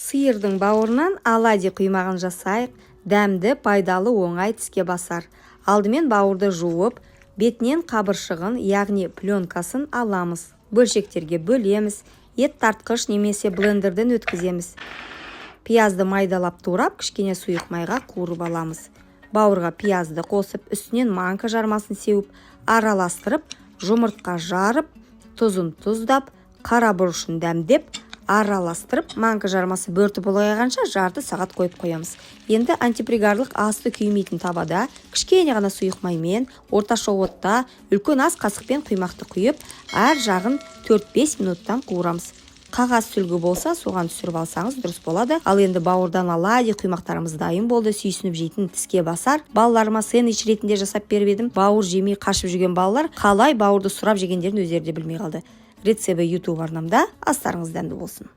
Сиырдың бауырынан оладьи құймағын жасайық. Дәмді, пайдалы, оңай, тіске басар. Алдымен бауырды жуып, бетінен қабыршығын, яғни пленкасын аламыз. Бөлшектерге бөлеміз. Ет тартқыш немесе блендерден өткіземіз. Пиязды майдалап турап, кішкене сұйық майға қуырып аламыз. Бауырға пиязды қосып, үстінен манка жармасын сеуіп, араластырып, жұмыртқа жарып, тұзын тұздап, қара бұрышын дәмдеп, араластырып, манка жармасы бөртіп ұлғайғанша жарты сағат қойып қоямыз. Енді антипригарлық асты күймейтін табада кішкене ғана сұйық маймен, орташа отта үлкен ас қасықпен құймақты құйып, әр жағын 4-5 минуттан қуырамыз. Қағаз сүлгі болса, соған түсіріп алсаңыз дұрыс болады. Ал енді бауырдан оладьи құймақтарымыз дайын болды. Сүйсініп жейтін, тіске басар. Балаларыма сэндвич ретінде жасап беріп едім. Бауыр жемей қашып жүрген балалар қалай бауырды сұрап жегендерін өздері де білмей қалды. Рецебі YouTube арнамда. Астарыңыз дәмді болсын.